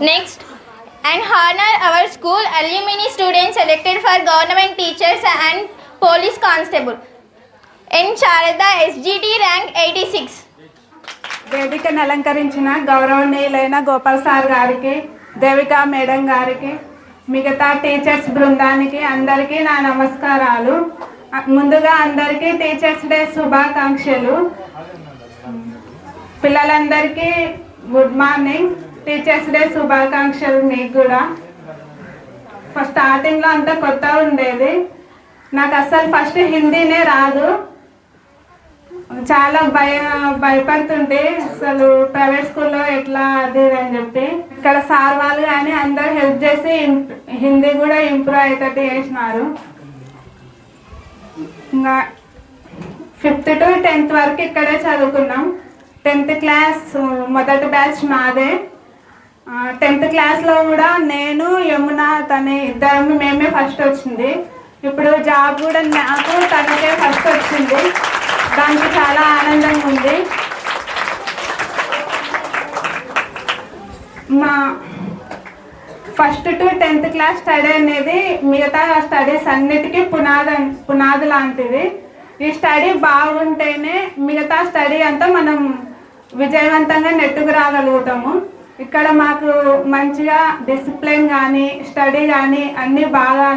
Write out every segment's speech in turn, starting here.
Next, and honor our school alumni students selected for government teachers and police constable. N. Sharada SGT rank 86. వేదికను అలంకరించిన గౌరవనీయులైన Gopal sir గారికి, Devika madam గారికి, మిగతా teachers బృందానికి అందరికీ నా నమస్కారాలు. ముందుగా అందరికీ టీచర్స్ డే శుభాకాంక్షలు. పిల్లలందరికీ గుడ్ మార్నింగ్. టీచర్స్ డే శుభాకాంక్షలు మీకు కూడా. స్టార్టింగ్లో అంతా కొత్త ఉండేది. నాకు అస్సలు ఫస్ట్ హిందీనే రాదు. చాలా భయపడుతుంటే అసలు ప్రైవేట్ స్కూల్లో ఎట్లా అది అని చెప్పి ఇక్కడ సార్ వాళ్ళు కానీ అందరూ హెల్ప్ చేసి హిందీ కూడా ఇంప్రూవ్ అయ్యేటట్టు చేసినారు. ఇంకా 5th to 10th వరకు ఇక్కడే చదువుకున్నాం. 10th క్లాస్ మొదటి బ్యాచ్ మాదే. 10th క్లాస్లో కూడా నేను యమున తనే ఇద్దరం మేమే ఫస్ట్ వచ్చింది. ఇప్పుడు జాబ్ కూడా నాకు తనకే ఫస్ట్ వచ్చింది. దానికి చాలా ఆనందంగా ఉంది. మా 1st to 10th class study అనేది మిగతా స్టడీస్ అన్నిటికీ పునాది లాంటిది. ఈ స్టడీ బాగుంటేనే మిగతా స్టడీ అంతా మనం విజయవంతంగా నెట్టుకు రాగలుగుతాము. ఇక్కడ మాకు మంచిగా డిసిప్లిన్ కానీ స్టడీ కానీ అన్నీ బాగా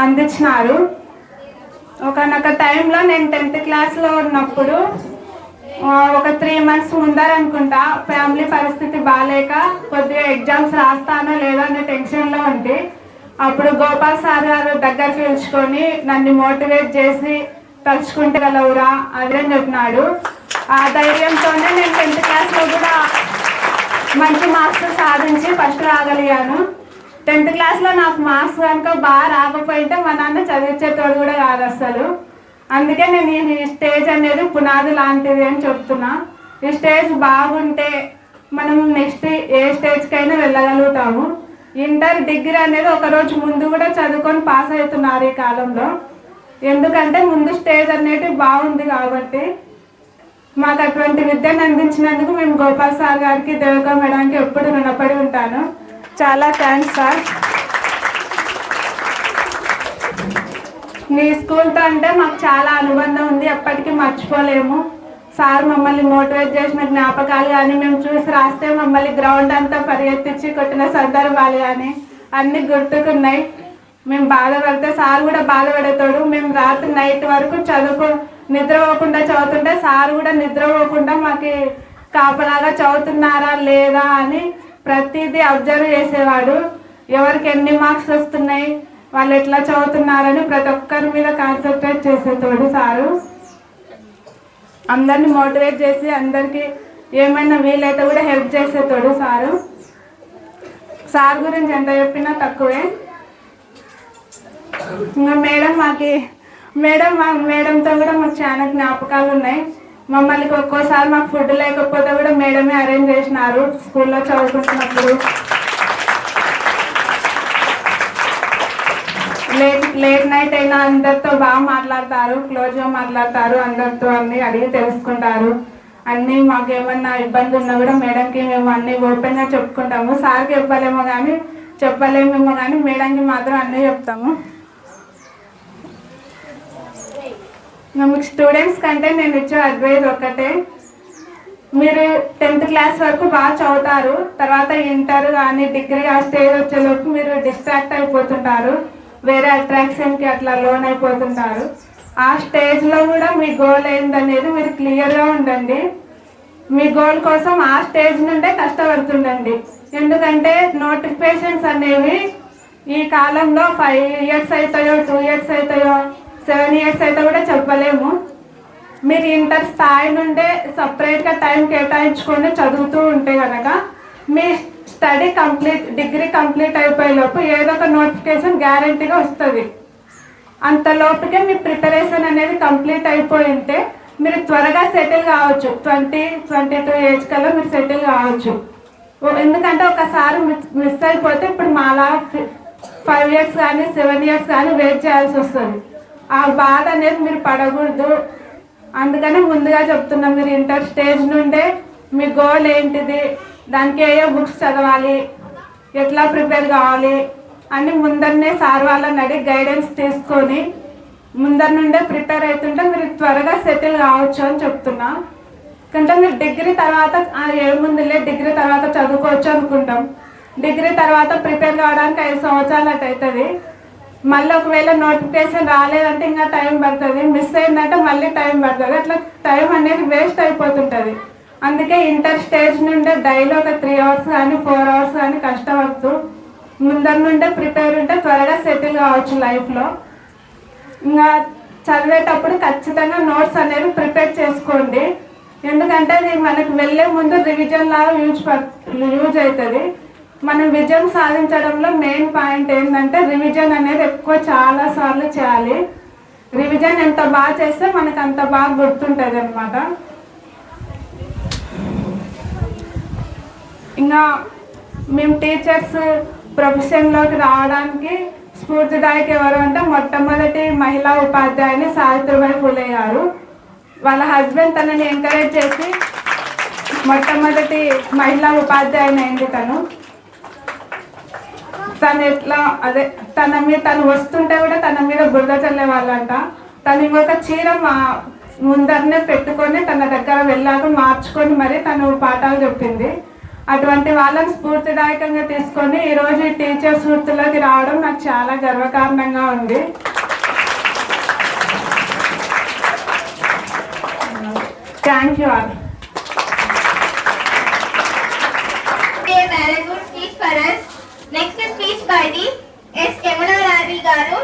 అందించినారు. ఒకనొక టైంలో నేను 10th క్లాస్లో ఉన్నప్పుడు ఒక 3 months ముందర అనుకుంటా ఫ్యామిలీ పరిస్థితి బాగాలేక కొద్దిగా ఎగ్జామ్స్ రాస్తానో లేదో అనే టెన్షన్లో ఉంది. అప్పుడు గోపాల్ సార్ గారు దగ్గరికి పిలుచుకొని నన్ను మోటివేట్ చేసి తలుచుకుంటే గలవురా అదే చెప్పినాడు. ఆ ధైర్యంతోనే నేను 10th క్లాస్లో కూడా మంచి మార్క్స్ సాధించి ఫస్ట్ రాగలిగాను. 10th క్లాస్లో నాకు మార్క్స్ కనుక బాగా రాకపోయింటే మా నాన్న చదివించేతోడు కూడా కాదు అసలు. అందుకే నేను ఈ స్టేజ్ అనేది పునాది లాంటిది అని చెప్తున్నా. ఈ స్టేజ్ బాగుంటే మనం నెక్స్ట్ ఏ స్టేజ్కైనా వెళ్ళగలుగుతాము. ఇంటర్ డిగ్రీ అనేది ఒకరోజు ముందు కూడా చదువుకొని పాస్ అవుతున్నారు ఈ కాలంలో. ఎందుకంటే ముందు స్టేజ్ అనేది బాగుంది కాబట్టి. మాకు అటువంటి విద్యను అందించినందుకు మేము గోపాల్ సార్ గారికి, దేవిక మేడానికి ఎప్పుడు రుణపడి ఉంటాను. చాలా థ్యాంక్స్ సార్. మీ స్కూల్తో అంటే మాకు చాలా అనుబంధం ఉంది, ఎప్పటికీ మర్చిపోలేము. సార్ మమ్మల్ని మోటివేట్ చేసిన జ్ఞాపకాలు కానీ, మేము చూసి రాస్తే మమ్మల్ని గ్రౌండ్ అంతా పరిగెత్తించి కొట్టిన సందర్భాలు కానీ అన్నీ గుర్తుకున్నాయి. మేము బాధపడితే సార్ కూడా బాధపడేతాడు. మేము రాత్రి నైట్ వరకు నిద్రపోకుండా చదువుతుంటే సార్ కూడా నిద్రపోకుండా మాకు కాపలాగా చదువుతున్నారా లేదా అని ప్రతిదీ అబ్జర్వ్ చేసేవాడు. ఎవరికి ఎన్ని మార్క్స్ వస్తున్నాయి, వాళ్ళు ఎట్లా చదువుతున్నారని ప్రతి ఒక్కరి మీద కాన్సన్ట్రేట్ చేసేతోడు సారు. అందరిని మోటివేట్ చేసి అందరికీ ఏమైనా వీలైతే కూడా హెల్ప్ చేసేతోడు సారు. సార్ గురించి ఎంత చెప్పినా తక్కువే. ఇంకా మేడంతో కూడా మాకు చాలా జ్ఞాపకాలు ఉన్నాయి. మమ్మల్ని ఒక్కోసారి మాకు ఫుడ్ లేకపోతే కూడా మేడమే అరేంజ్ చేసినారు స్కూల్లో చదువుకుంటున్నప్పుడు. లేట్ నైట్ అయినా అందరితో బాగా మాట్లాడతారు, క్లోజ్గా మాట్లాడతారు. అందరితో అన్నీ అడిగి తెలుసుకుంటారు. అన్నీ మాకు ఏమన్నా ఇబ్బంది ఉన్నా కూడా మేడంకి మేము అన్నీ ఓపెన్గా చెప్పుకుంటాము. సార్కి చెప్పలేమేమో కానీ మేడంకి మాత్రం అన్నీ చెప్తాము. మీకు స్టూడెంట్స్ కంటే నేను ఇచ్చే అడ్వైజ్ ఒక్కటే, మీరు 10th క్లాస్ వరకు బాగా చదువుతారు. తర్వాత ఇంటర్ కానీ డిగ్రీ ఆ స్టేజ్ వచ్చేలోపు మీరు డిస్ట్రాక్ట్ అయిపోతుంటారు, వేరే అట్రాక్షన్కి అట్లా లోన్ అయిపోతుంటారు. ఆ స్టేజ్లో కూడా మీ గోల్ ఏందనేది మీరు క్లియర్గా ఉండండి. మీ గోల్ కోసం ఆ స్టేజ్ నుండే కష్టపడుతుండండి. ఎందుకంటే నోటిఫికేషన్స్ అనేవి ఈ కాలంలో 5 years అవుతాయో, 2 years అవుతాయో, 7 years అయితే కూడా చెప్పలేము. మీరు ఇంటర్ స్థాయి నుండే సపరేట్గా టైం కేటాయించుకొని చదువుతూ ఉంటే కనుక మీ స్టడీ డిగ్రీ కంప్లీట్ అయిపోయేలోపు ఏదో ఒక నోటిఫికేషన్ గ్యారంటీగా వస్తుంది. అంతలోపుకే మీ ప్రిపరేషన్ అనేది కంప్లీట్ అయిపోయింటే మీరు త్వరగా సెటిల్ కావచ్చు. 20-22 ఏజ్ కల్లా మీరు సెటిల్ కావచ్చు. ఎందుకంటే ఒకసారి మిస్ అయిపోతే ఇప్పుడు మాలా 5 years కానీ 7 years కానీ వెయిట్ చేయాల్సి వస్తుంది. ఆ బాధ అనేది మీరు పడకూడదు. అందుకని ముందుగా చెప్తున్నాం, మీరు ఇంటర్ స్టేజ్ నుండే మీ గోల్ ఏంటిది, దానికి ఏ బుక్స్ చదవాలి, ఎట్లా ప్రిపేర్ కావాలి అని ముందరనే సార్ వాళ్ళని అడిగి గైడెన్స్ తీసుకొని ముందర నుండే ప్రిపేర్ అవుతుంటే మీరు త్వరగా సెటిల్ కావచ్చు అని చెప్తున్నా. ఎందుకంటే మీరు డిగ్రీ తర్వాత ఏముందిలే డిగ్రీ తర్వాత చదువుకోవచ్చు అనుకుంటాం. డిగ్రీ తర్వాత ప్రిపేర్ కావడానికి 5 సంవత్సరాలు అటు అవుతుంది. మళ్ళీ ఒకవేళ నోటిఫికేషన్ రాలేదంటే ఇంకా టైం పడుతుంది, మిస్ అయిందంటే మళ్ళీ టైం పడుతుంది. అట్లా టైం అనేది వేస్ట్ అయిపోతుంటుంది. అందుకే ఇంటర్ స్టేజ్ నుండే డైలీ ఒక 3 అవర్స్ కానీ 4 అవర్స్ కానీ కష్టపడుతూ ముందర నుండే ప్రిపేర్ ఉంటే త్వరగా సెటిల్ కావచ్చు లైఫ్లో. ఇంకా చదివేటప్పుడు ఖచ్చితంగా నోట్స్ అనేవి ప్రిపేర్ చేసుకోండి. ఎందుకంటే అది మనకు వెళ్ళే ముందు రివిజన్ లాగా యూజ్ అవుతుంది. మనం విజయం సాధించడంలో మెయిన్ పాయింట్ ఏంటంటే రివిజన్ అనేది ఎక్కువ చాలా సార్లు చేయాలి. రివిజన్ ఎంత బాగా చేస్తే మనకు అంత బాగా గుర్తుంటుంది అన్నమాట. ఇంకా మేము టీచర్స్ ప్రొఫెషన్లోకి రావడానికి స్ఫూర్తిదాయక ఎవరు అంటే మొట్టమొదటి మహిళా ఉపాధ్యాయుని సావిత్రిబాయి ఫులే గారు. వాళ్ళ హస్బెండ్ తనని ఎంకరేజ్ చేసి మొట్టమొదటి మహిళా ఉపాధ్యాయుని అయింది. తను ఎట్లా అదే తను వస్తుంటే కూడా తన మీద బురద చల్లే వాళ్ళంట. తను ఇంకొక చీర ముందరనే పెట్టుకొని తన దగ్గర వెళ్ళాక మార్చుకొని మరి తను పాఠాలు చెప్పింది. అటువంటి వాళ్ళని స్ఫూర్తిదాయకంగా తీసుకొని ఈరోజు ఈ టీచర్స్ వృత్తిలోకి రావడం నాకు చాలా గర్వకారణంగా ఉంది. Thank you all. Very good speech for us. Next speech by the S. Yamuna Ravi garu.